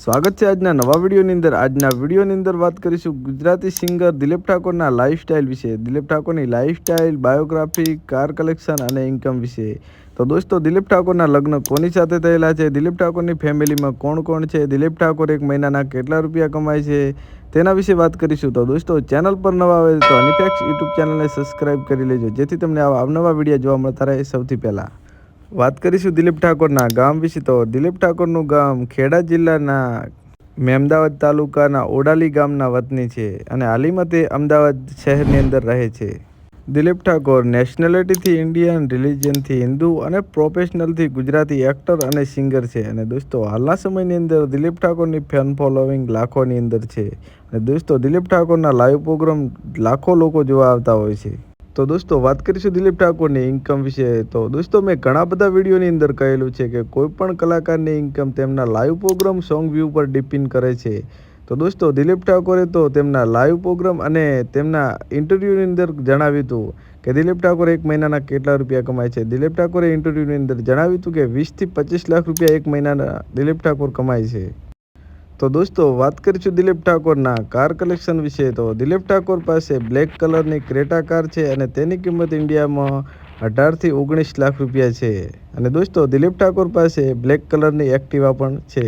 સ્વાગત છે આજના નવા વિડીયોની અંદર। આજના વિડીયોની અંદર વાત કરીશું ગુજરાતી સિંગર દિલીપ ઠાકોરના લાઈફસ્ટાઈલ વિશે। દિલીપ ઠાકોરની લાઈફસ્ટાઈલ, બાયોગ્રાફી, કાર કલેક્શન અને ઇન્કમ વિશે। તો દોસ્તો, દિલીપ ઠાકોરના લગ્ન કોની સાથે થયેલા છે, દિલીપ ઠાકોરની ફેમિલીમાં કોણ કોણ છે, દિલીપ ઠાકોર એક મહિનાના કેટલા રૂપિયા કમાય છે, તેના વિશે વાત કરીશું। તો દોસ્તો, ચેનલ પર નવા આવે તો અનિફેક્સ યુટ્યુબ ચેનલને સબસ્ક્રાઈબ કરી લેજો, જેથી તમને આવા અવનવા વિડીયો જોવા મળતા રહે સૌથી પહેલાં। વાત કરીશું દિલીપ ઠાકોરના ગામ વિશે। તો દિલીપ ઠાકોરનું ગામ ખેડા જિલ્લાના મેમદાવાદ તાલુકાના ઓડાલી ગામના વતની છે અને હાલમાં તે અમદાવાદ શહેરની અંદર રહે છે। દિલીપ ઠાકોર નેશનાલિટીથી ઇન્ડિયન, રિલિજનથી હિન્દુ અને પ્રોફેશનલથી ગુજરાતી એક્ટર અને સિંગર છે। અને દોસ્તો, હાલના સમયની અંદર દિલીપ ઠાકોરની ફેન ફોલોવિંગ લાખોની અંદર છે। અને દોસ્તો, દિલીપ ઠાકોરના લાઈવ પ્રોગ્રામ લાખો લોકો જોવા આવતા હોય છે। તો દોસ્તો, વાત કરીશું દિલીપ ઠાકોરની ઇન્કમ વિશે। તો દોસ્તો, મેં ઘણા બધા વિડીયોની અંદર કહેલું છે કે કોઈ પણ કલાકારની ઇન્કમ તેમના લાઈવ પ્રોગ્રામ, સોંગ વ્યૂ પર ડિપેન્ડ કરે છે। તો દોસ્તો, દિલીપ ઠાકોરે તો તેમના લાઈવ પ્રોગ્રામ અને તેમના ઇન્ટરવ્યૂની અંદર જણાવ્યું હતું કે દિલીપ ઠાકોર એક મહિનાના કેટલા રૂપિયા કમાય છે। દિલીપ ઠાકોરે ઇન્ટરવ્યૂની અંદર જણાવ્યું હતું કે 20 થી 25 લાખ રૂપિયા એક મહિનાના દિલીપ ઠાકોર કમાય છે। તો દોસ્તો, વાત કરીશું દિલીપ ઠાકોરના કાર કલેક્શન વિશે। તો દિલીપ ઠાકોર પાસે બ્લેક કલરની ક્રેટા કાર છે અને તેની કિંમત ઇન્ડિયામાં 18 થી 19 લાખ રૂપિયા છે। અને દોસ્તો, દિલીપ ઠાકોર પાસે બ્લેક કલરની એક્ટિવા પણ છે।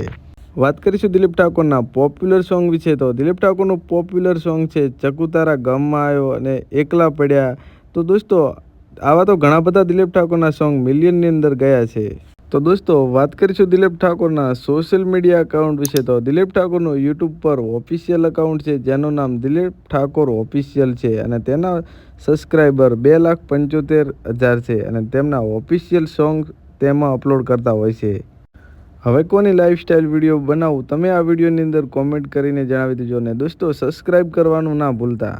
વાત કરીશું દિલીપ ઠાકોરના પોપ્યુલર સોંગ વિશે। તો દિલીપ ઠાકોરનું પોપ્યુલર સોંગ છે ચકુતારા ગામમાં આવ્યો અને એકલા પડ્યા। તો દોસ્તો, આવા તો ઘણા બધા દિલીપ ઠાકોરના સોંગ મિલિયનની અંદર ગયા છે। તો દોસ્તો, વાત કરીશું દિલીપ ઠાકોરના સોશિયલ મીડિયા અકાઉન્ટ વિશે। તો દિલીપ ઠાકોરનું યુટ્યુબ પર ઓફિશિયલ અકાઉન્ટ છે, જેનું નામ દિલીપ ઠાકોર ઓફિશિયલ છે અને તેના સબસ્ક્રાઈબર 2,75,000 છે અને તેમના ઓફિશિયલ સોંગ તેમાં અપલોડ કરતા હોય છે। હવે કોની લાઈફસ્ટાઈલ વિડીયો બનાવું, તમે આ વિડીયોની અંદર કોમેન્ટ કરીને જણાવી દેજો અને દોસ્તો, સબસ્ક્રાઈબ કરવાનું ના ભૂલતા।